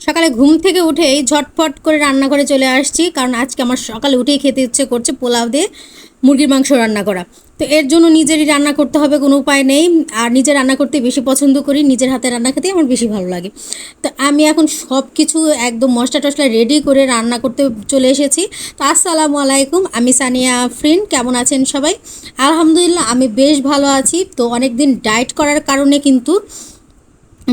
সকালে ঘুম থেকে উঠেই ঝটফট করে রান্নাঘরে চলে আসছি, কারণ আজকে আমার সকালে উঠেই খেতে ইচ্ছে করছে পোলাও দিয়ে মুরগির মাংস রান্না করা। তো এর জন্য নিজেরই রান্না করতে হবে, কোনো উপায় নেই। আর নিজে রান্না করতে বেশি পছন্দ করি, নিজের হাতে রান্না খেতে আমার বেশি ভালো লাগে। তো আমি এখন সব কিছু একদম মশলা টশলা রেডি করে রান্না করতে চলে এসেছি। তো আসসালামু আলাইকুম, আমি সানিয়া আফরিন। কেমন আছেন সবাই? আলহামদুলিল্লাহ, আমি বেশ ভালো আছি। তো অনেক দিন ডায়েট করার কারণে কিন্তু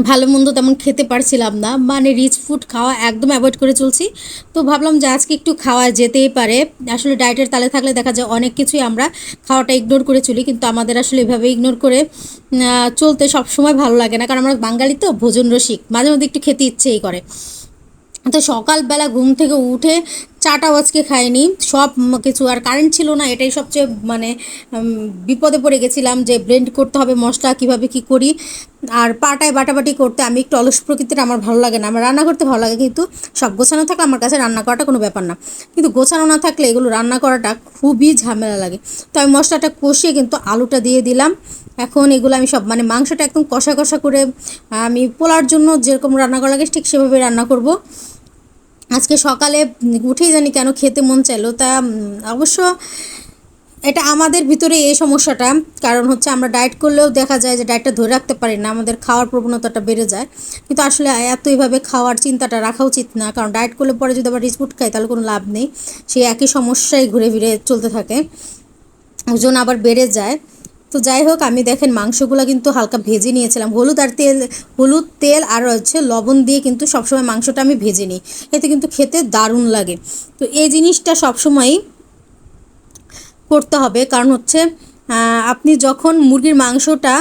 ভালো মন্দ তেমন খেতে পারছিলাম না, মানে রিচ ফুড খাওয়া একদম অ্যাভয়েড করে চলছি। তো ভাবলাম যে আজকে একটু খাওয়া যেতেই পারে। আসলে ডায়েটের তালে থাকলে দেখা যায় অনেক কিছুই আমরা খাওয়াটা ইগনোর করে চলি, কিন্তু আমাদের আসলে এভাবে ইগনোর করে চলতে সবসময় ভালো লাগে না, কারণ আমরা বাঙালি তো ভোজন রসিক, মাঝে মধ্যে একটু খেতে ইচ্ছেই করে। তো সকালবেলা ঘুম থেকে উঠে চাটাও আজকে খাইনি, সব কিছু। আর কারেন্ট ছিল না, এটাই সবচেয়ে মানে বিপদে পড়ে গেছিলাম যে ব্লেন্ড করতে হবে মশলা, কিভাবে কি করি। আর পাটায় বাটাবাটি করতে আমি একটু অলস প্রকৃতির, আমার ভালো লাগে না। আমার রান্না করতে ভালো লাগে, কিন্তু সব গোছানো থাকলে আমার কাছে রান্না করাটা কোনো ব্যাপার না, কিন্তু গোছানো না থাকলে এগুলো রান্না করাটা খুবই ঝামেলা লাগে। তো আমি মশলাটা কষিয়ে কিন্তু আলুটা দিয়ে দিলাম। এখন এগুলো আমি সব মানে মাংসটা একদম কষা কষা করে আমি পোলার জন্য যেরকম রান্না করা লাগে ঠিক সেভাবে রান্না করব। আজকে সকালে উঠেই জানি কেন খেতে মন চাইলো, তা অবশ্য এটা আমাদের ভিতরে এই সমস্যাটা। কারণ হচ্ছে আমরা ডায়েট করলেও দেখা যায় যে ডায়েটটা ধরে রাখতে পারি না, আমাদের খাওয়ার প্রবণতাটা বেড়ে যায়। কিন্তু আসলে এত এইভাবে খাওয়ার চিন্তাটা রাখা উচিত না, কারণ ডায়েট করলে পরে যদি আবার রিচ ফুড খাই তাহলে কোনো লাভ নেই, সেই একই সমস্যাই ঘুরে ফিরে চলতে থাকে, ওজন আবার বেড়ে যায়। তো যাই হোক, আমি দেখেন মাংসগুলো কিন্তু হালকা ভেজে নিয়েছিলাম, হলুদ তেল আর হচ্ছে লবণ দিয়ে কিন্তু সবসময় মাংসটা আমি ভেজে নিই, এতে কিন্তু খেতে দারুণ লাগে। তো এই জিনিসটা সবসময়ই করতে হবে, কারণ হচ্ছে আপনি যখন মুরগির মাংসটা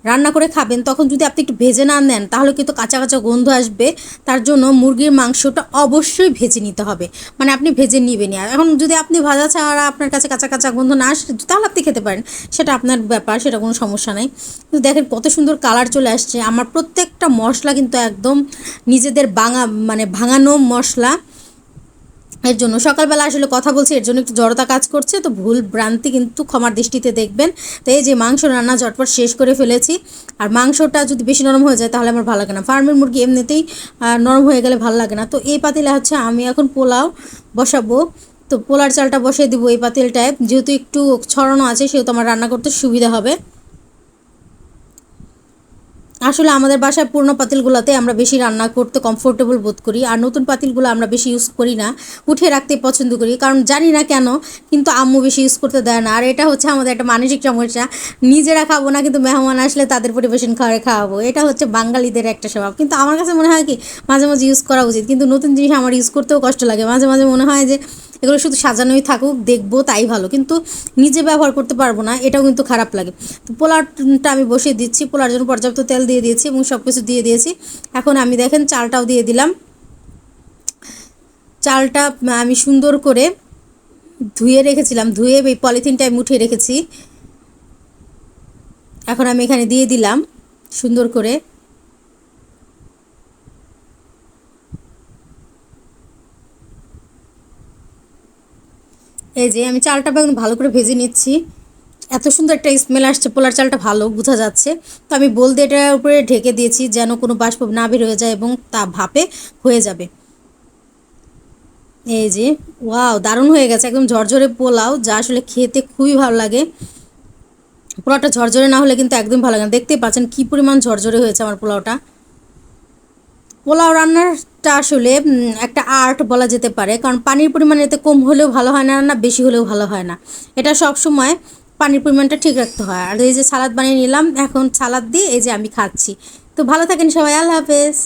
রান্না করে খাবেন তখন যদি আপনি একটু ভেজে না নেন তাহলে কিন্তু কাঁচা কাঁচা গন্ধ আসবে। তার জন্য মুরগির মাংসটা অবশ্যই ভেজে নিতে হবে, মানে আপনি ভেজে নেবেনই। আর এখন যদি আপনি ভাজা ছাড়া আপনার কাছে কাঁচা কাঁচা গন্ধ না আসে তাহলে আপনি খেতে পারেন, সেটা আপনার ব্যাপার, সেটা কোনো সমস্যা নেই। কিন্তু দেখেন কত সুন্দর কালার চলে আসছে। আমার প্রত্যেকটা মশলা কিন্তু একদম নিজেদের ভাঙানো মশলা। এর জন্য সকালবেলা আসলে কথা বলছি, এর জন্য একটু জড়তা কাজ করছে, তো ভুল ভ্রান্তি কিন্তু ক্ষমার দৃষ্টিতে দেখবেন। তো এই যে মাংস রান্না ঝটপট শেষ করে ফেলেছি। আর মাংসটা যদি বেশি নরম হয়ে যায় তাহলে আমার ভালো লাগে না, ফার্মের মুরগি এমনিতেই নরম হয়ে গেলে ভালো লাগে না। তো এই পাতিলে হচ্ছে আমি এখন পোলাও বসাবো। তো পোলার চালটা বসিয়ে দিব এই পাতিলটায়, যেহেতু একটু ছড়ানো আছে সেহেতু আমার রান্না করতে সুবিধা হবে। আসলে আমাদের বাসায় পুরনো পাতিলগুলোতে আমরা বেশি রান্না করতে কমফোর্টেবল বোধ করি, আর নতুন পাতিলগুলো আমরা বেশি ইউজ করি না, উঠে রাখতে পছন্দ করি, কারণ জানি না কেন কিন্তু আম্মু বেশি ইউজ করতে দেয় না। আর এটা হচ্ছে আমাদের একটা মানসিক সমস্যা, নিজেরা খাবো না কিন্তু মেহমান আসলে তাদের পরিবেশন করে খাওয়াবো, এটা হচ্ছে বাঙালিদের একটা স্বভাব। কিন্তু আমার কাছে মনে হয় কি মাঝে মাঝে ইউজ করা উচিত, কিন্তু নতুন জিনিস আমার ইউজ করতেও কষ্ট লাগে, মাঝে মাঝে মনে হয় যে এগুলো শুধু সাজানোই থাকুক, দেখবো তাই ভালো, কিন্তু নিজে ব্যবহার করতে পারবো না, এটাও কিন্তু খারাপ লাগে। তো পোলারটা আমি বসিয়ে দিচ্ছি, পোলার জন্য পর্যাপ্ত তেল দিয়ে দিয়েছি এবং সব কিছু দিয়ে দিয়েছি। এখন আমি দেখেন চালটাও দিয়ে দিলাম। চালটা আমি সুন্দর করে ধুয়ে রেখেছিলাম, ধুয়ে এই পলিথিনটা আমি উঠিয়ে রেখেছি। এখন আমি এখানে দিয়ে দিলাম সুন্দর করে। এই যে আমি চালটা ভালো করে ভেজে নিচ্ছি, এত সুন্দর একটা স্মেল আসছে, পোলার চালটা ভালো বোঝা যাচ্ছে। তো আমি বোল দিয়ে এটার উপরে ঢেকে দিয়েছি যেন কোনো বাষ্প না বের হয়ে যায় এবং তা ভাপে হয়ে যাবে। এই যে ওয়াও, দারুণ হয়ে গেছে, একদম ঝরঝরে পোলাও, যা আসলে খেতে খুবই ভালো লাগে। পোলাওটা ঝরঝরে না হলে কিন্তু একদম ভালো লাগে না, দেখতেই পাচ্ছেন কী পরিমাণ ঝরঝরে হয়েছে আমার পোলাওটা। পোলাও রান্নাটা আসলে একটা আর্ট বলা যেতে পারে, কারণ পানির পরিমাণ এতে কম হলেও ভালো হয় না, রান্না বেশি হলেও ভালো হয় না, এটা সব সময় পানির পরিমাণটা ঠিক রাখতে হয়। আর এই যে সালাদ বানিয়ে নিলাম, এখন সালাদ দিয়ে এই যে আমি খাচ্ছি। তো ভালো থাকেন সবাই, আল্লাহ হাফেজ।